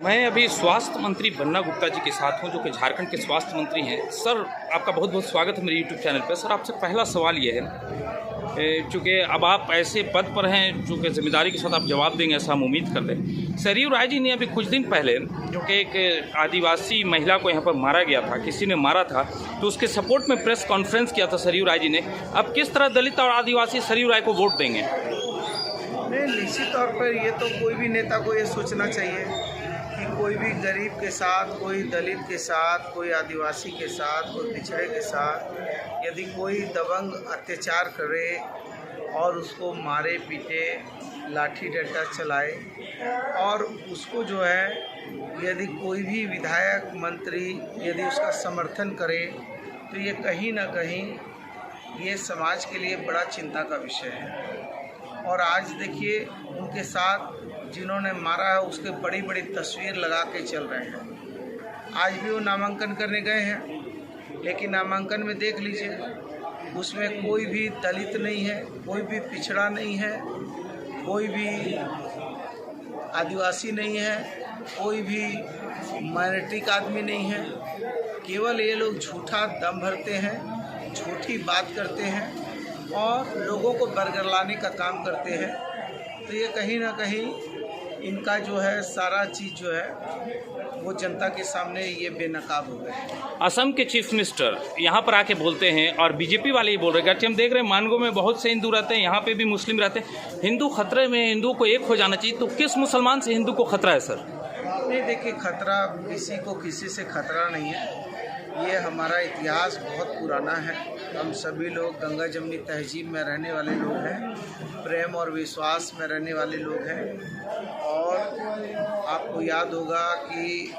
मैं अभी स्वास्थ्य मंत्री बन्ना गुप्ता जी के साथ हूं, जो कि झारखंड के स्वास्थ्य मंत्री हैं। सर, आपका बहुत बहुत स्वागत है मेरे यूट्यूब चैनल पर। सर, आपसे पहला सवाल ये है, चूँकि अब आप ऐसे पद पर हैं जो कि जिम्मेदारी के साथ आप जवाब देंगे, ऐसा हम उम्मीद कर रहे। सरयू राय जी ने अभी कुछ दिन पहले, जो कि एक आदिवासी महिला को यहाँ पर मारा गया था, किसी ने मारा था, तो उसके सपोर्ट में प्रेस कॉन्फ्रेंस किया था सरयू राय जी ने। अब किस तरह दलित और आदिवासी सरयू राय को वोट देंगे? नहीं, निश्चित तौर पर ये तो कोई भी नेता को ये सोचना चाहिए कि कोई भी गरीब के साथ, कोई दलित के साथ, कोई आदिवासी के साथ, कोई पिछड़े के साथ यदि कोई दबंग अत्याचार करे और उसको मारे पीटे, लाठी डंडा चलाए, और उसको जो है यदि कोई भी विधायक मंत्री यदि उसका समर्थन करे, तो ये कहीं ना कहीं ये समाज के लिए बड़ा चिंता का विषय है। और आज देखिए, उनके साथ जिन्होंने मारा है उसके बड़ी बड़ी तस्वीर लगा के चल रहे हैं। आज भी वो नामांकन करने गए हैं, लेकिन नामांकन में देख लीजिए, उसमें कोई भी दलित नहीं है, कोई भी पिछड़ा नहीं है, कोई भी आदिवासी नहीं है, कोई भी माइनॉरिटी का आदमी नहीं है। केवल ये लोग झूठा दम भरते हैं, झूठी बात करते हैं और लोगों को बरगलाने का काम करते हैं। तो ये कहीं ना कहीं इनका जो है सारा चीज़ जो है वो जनता के सामने ये बेनकाब हो गए। असम के चीफ मिनिस्टर यहाँ पर आके बोलते हैं और बीजेपी वाले ही बोल रहे हैं कि हम देख रहे हैं मानगो में बहुत से हिंदू रहते हैं, यहाँ पे भी मुस्लिम रहते हैं, हिंदू खतरे में, हिंदुओं को एक हो जाना चाहिए। तो किस मुसलमान से हिंदू को खतरा है सर? नहीं, देखिए, खतरा किसी को किसी से खतरा नहीं है। ये हमारा इतिहास बहुत पुराना है। हम सभी लोग गंगा जमनी तहजीब में रहने वाले लोग हैं, प्रेम और विश्वास में रहने वाले लोग हैं। और आपको याद होगा कि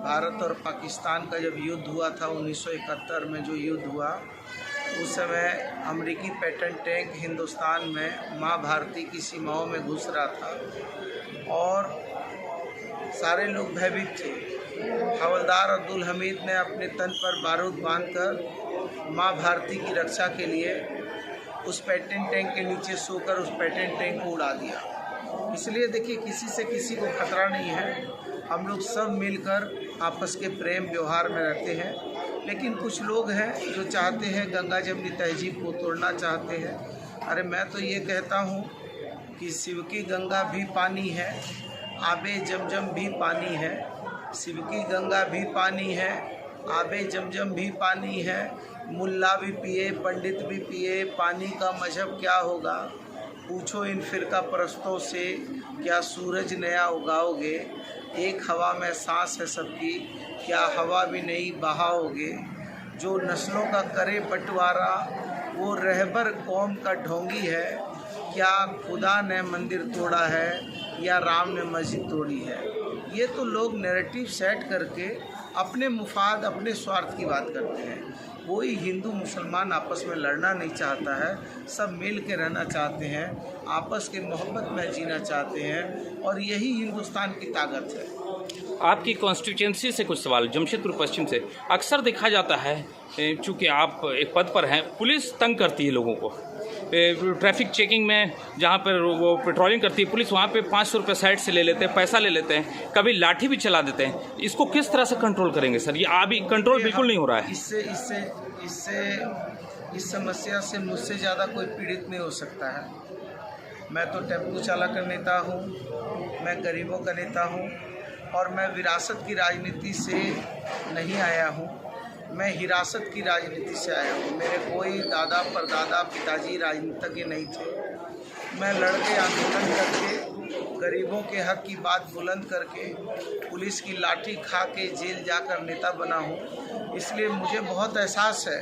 भारत और पाकिस्तान का जब युद्ध हुआ था 1971 में, जो युद्ध हुआ उस समय अमेरिकी पैटर्न टैंक हिंदुस्तान में माँ भारती की सीमाओं में घुस रहा था और सारे लोग भयभीत थे। हवलदार अब्दुल हमीद ने अपने तन पर बारूद बांधकर माँ भारती की रक्षा के लिए उस पैटर्न टैंक के नीचे सोकर उस पैटर्न टैंक को उड़ा दिया। इसलिए देखिए, किसी से किसी को खतरा नहीं है। हम लोग सब मिलकर आपस के प्रेम व्यवहार में रहते हैं। लेकिन कुछ लोग हैं जो चाहते हैं गंगा जमनी तहजीब को तोड़ना चाहते हैं। अरे, मैं तो ये कहता हूँ कि शिव की गंगा भी पानी है, आबे जमजम भी पानी है। शिव की गंगा भी पानी है, आबे जमजम भी पानी है। मुल्ला भी पिए, पंडित भी पिए, पानी का मजहब क्या होगा? पूछो इन फिरका परस्तों से, क्या सूरज नया उगाओगे? एक हवा में सांस है सबकी, क्या हवा भी नहीं बहाओगे? जो नस्लों का करे बंटवारा, वो रहबर कौम का ढोंगी है। क्या खुदा ने मंदिर तोड़ा है या राम ने मस्जिद तोड़ी है? ये तो लोग नैरेटिव सेट करके अपने मुफाद, अपने स्वार्थ की बात करते हैं। कोई हिंदू मुसलमान आपस में लड़ना नहीं चाहता है, सब मिल के रहना चाहते हैं, आपस के मोहब्बत में जीना चाहते हैं, और यही हिंदुस्तान की ताकत है। आपकी कॉन्स्टिट्यूंसी से कुछ सवाल, जमशेदपुर पश्चिम से। अक्सर देखा जाता है, चूँकि आप एक पद पर हैं, पुलिस तंग करती है लोगों को। ट्रैफिक चेकिंग में जहाँ पर वो पेट्रोलिंग करती है पुलिस, वहाँ पे 500 रुपये साइड से ले लेते हैं, पैसा ले लेते हैं, कभी लाठी भी चला देते हैं। इसको किस तरह से कंट्रोल करेंगे सर? ये अभी कंट्रोल बिल्कुल नहीं हो रहा है। इस समस्या से मुझसे ज़्यादा कोई पीड़ित नहीं हो सकता है। मैं तो टेम्पो चालक का नेता हूँ, मैं गरीबों का नेता हूँ, और मैं विरासत की राजनीति से नहीं आया हूँ, मैं हिरासत की राजनीति से आया हूँ। मेरे कोई दादा परदादा पिताजी राजनीतिज्ञ नहीं थे। मैं लड़के आंदोलन करके, गरीबों के हक की बात बुलंद करके, पुलिस की लाठी खा के जेल जाकर नेता बना हूँ। इसलिए मुझे बहुत एहसास है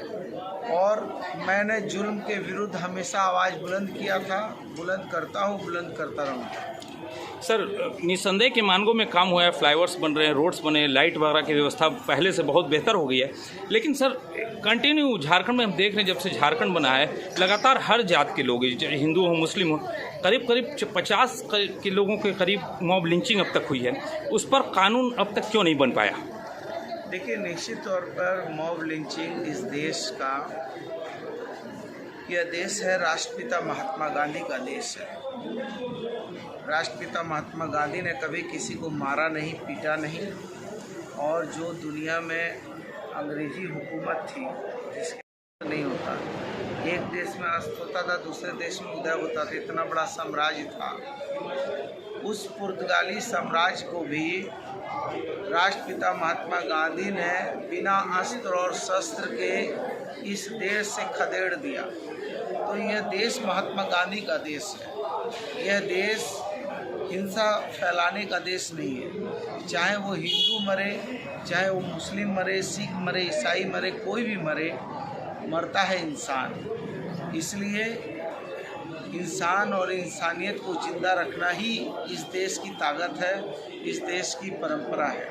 और मैंने जुल्म के विरुद्ध हमेशा आवाज़ बुलंद किया था, बुलंद करता हूँ, बुलंद करता रहूँगा। सर, निस्संदेह के मानगो में काम हुआ है, फ्लाईओवर्स बन रहे हैं, रोड्स बने, लाइट वगैरह की व्यवस्था पहले से बहुत बेहतर हो गई है। लेकिन सर, कंटिन्यू झारखंड में हम देख रहे हैं, जब से झारखंड बना है, लगातार हर जात के लोग, हिंदू हो मुस्लिम हो, करीब 50 के लोगों के करीब मॉब लिंचिंग अब तक हुई है। उस पर कानून अब तक क्यों नहीं बन पाया? देखिए, निश्चित तौर पर मॉब लिंचिंग इस देश का, यह देश है राष्ट्रपिता महात्मा गांधी का देश है। राष्ट्रपिता महात्मा गांधी ने कभी किसी को मारा नहीं, पीटा नहीं, और जो दुनिया में अंग्रेजी हुकूमत थी जिसके नहीं होता, एक देश में अस्त होता था, दूसरे देश में उदय होता था, इतना बड़ा साम्राज्य था। उस पुर्तगाली साम्राज्य को भी राष्ट्रपिता महात्मा गांधी ने बिना अस्त्र और शस्त्र के इस देश से खदेड़ दिया। तो यह देश महात्मा गांधी का देश है। यह देश हिंसा फैलाने का देश नहीं है। चाहे वो हिंदू मरे, चाहे वो मुस्लिम मरे, सिख मरे, ईसाई मरे, कोई भी मरे, मरता है इंसान। इसलिए इंसान और इंसानियत को जिंदा रखना ही इस देश की ताकत है, इस देश की परंपरा है।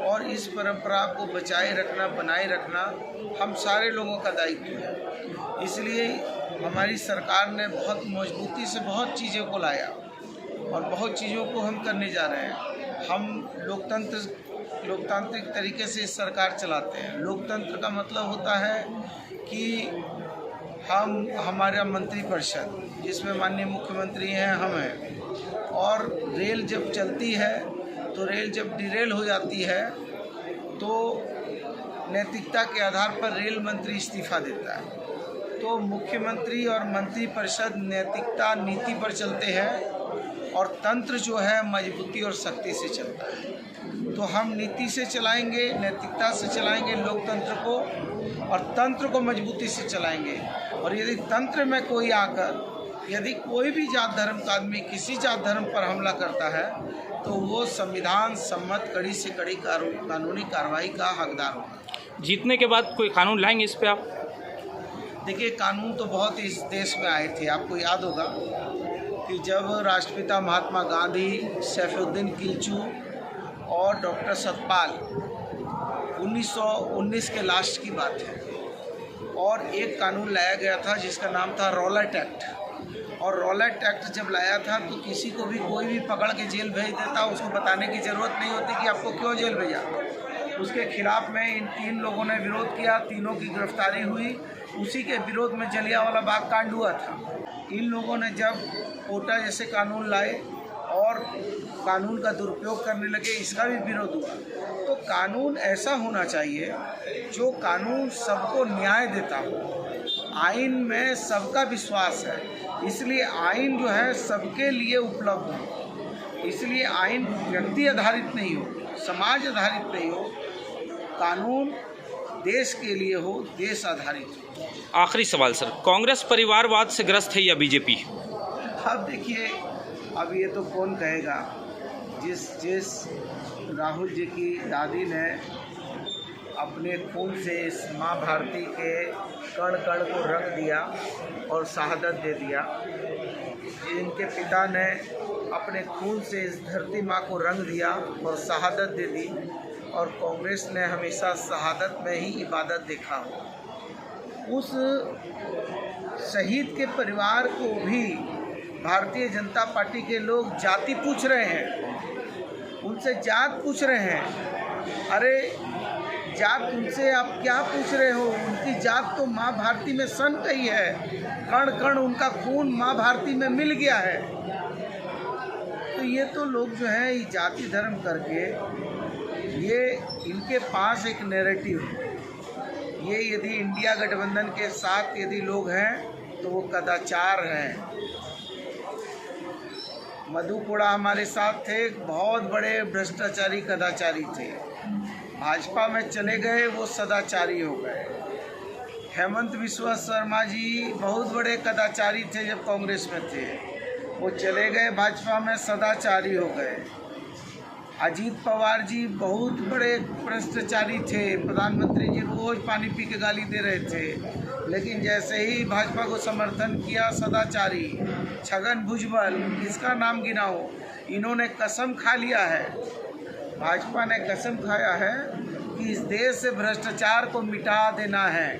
और इस परंपरा को बचाए रखना, बनाए रखना हम सारे लोगों का दायित्व है। इसलिए हमारी सरकार ने बहुत मजबूती से बहुत चीज़ों को लाया और बहुत चीज़ों को हम करने जा रहे हैं। हम लोकतांत्रिक तरीके से इस सरकार चलाते हैं। लोकतंत्र का मतलब होता है कि हमारा मंत्रिपरिषद, जिसमें माननीय मुख्यमंत्री हैं, हम हैं, और रेल जब चलती है तो रेल जब डिरेल हो जाती है तो नैतिकता के आधार पर रेल मंत्री इस्तीफा देता है। तो मुख्यमंत्री और मंत्रिपरिषद नैतिकता नीति पर चलते हैं और तंत्र जो है मजबूती और शक्ति से चलता है। तो हम नीति से चलाएंगे, नैतिकता से चलाएंगे लोकतंत्र को, और तंत्र को मजबूती से चलाएंगे। और यदि तंत्र में कोई आकर, यदि कोई भी जात धर्म का आदमी किसी जात धर्म पर हमला करता है तो वो संविधान सम्मत कड़ी से कड़ी कानूनी कार्रवाई का हकदार होगा। जीतने के बाद कोई कानून लाएंगे इस पे आप? देखिए, कानून तो बहुत इस देश में आए थे। आपको याद होगा कि जब राष्ट्रपिता महात्मा गांधी, सैफुद्दीन किलचू और डॉक्टर सतपाल, 1919 के लास्ट की बात है, और एक कानून लाया गया था जिसका नाम था रॉलेट एक्ट। और रॉलेट एक्ट जब लाया था तो किसी को भी कोई भी पकड़ के जेल भेज देता, उसको बताने की ज़रूरत नहीं होती कि आपको क्यों जेल भेजा। उसके खिलाफ में इन 3 लोगों ने विरोध किया, तीनों की गिरफ्तारी हुई। उसी के विरोध में जलियांवाला बाग कांड हुआ था। इन लोगों ने जब कोटा जैसे कानून लाए और कानून का दुरुपयोग करने लगे, इसका भी विरोध हुआ। तो कानून ऐसा होना चाहिए जो कानून सबको न्याय देता हो। आइन में सबका विश्वास है, इसलिए आइन जो है सबके लिए उपलब्ध हो। इसलिए आइन व्यक्ति आधारित नहीं हो, समाज आधारित नहीं हो, कानून देश के लिए हो, देश आधारित हो। आखिरी सवाल सर, कांग्रेस परिवारवाद से ग्रस्त है या बीजेपी? अब देखिए, अब ये तो कौन कहेगा। जिस राहुल जी की दादी ने अपने खून से इस माँ भारती के कण कण को रंग दिया और शहादत दे दिया, जिनके पिता ने अपने खून से इस धरती माँ को रंग दिया और शहादत दे दी, और कांग्रेस ने हमेशा शहादत में ही इबादत देखा हो, उस शहीद के परिवार को भी भारतीय जनता पार्टी के लोग जाति पूछ रहे हैं, उनसे जात पूछ रहे हैं। अरे जात उनसे आप क्या पूछ रहे हो? उनकी जात तो माँ भारती में सन गई है, कण कण उनका खून माँ भारती में मिल गया है। तो ये तो लोग जो है ये जाति धर्म करके, ये इनके पास एक नैरेटिव है। ये यदि इंडिया गठबंधन के साथ यदि लोग हैं तो वो कदाचार हैं। मधु कोड़ा हमारे साथ थे, बहुत बड़े भ्रष्टाचारी कदाचारी थे। भाजपा में चले गए, वो सदाचारी हो गए। हेमंत बिस्वा शर्मा जी बहुत बड़े कदाचारी थे जब कांग्रेस में थे, वो चले गए भाजपा में, सदाचारी हो गए। अजीत पवार जी बहुत बड़े भ्रष्टाचारी थे, प्रधानमंत्री जी रोज पानी पी के गाली दे रहे थे, लेकिन जैसे ही भाजपा को समर्थन किया, सदाचारी। छगन भुजबल, किसका नाम गिनाओ, इन्होंने कसम खा लिया है, भाजपा ने कसम खाया है कि इस देश से भ्रष्टाचार को मिटा देना है,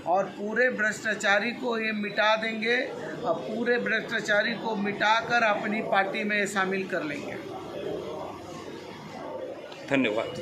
और पूरे भ्रष्टाचारी को ये मिटा देंगे, और पूरे भ्रष्टाचारी को मिटाकर अपनी पार्टी में शामिल कर लेंगे। धन्यवाद।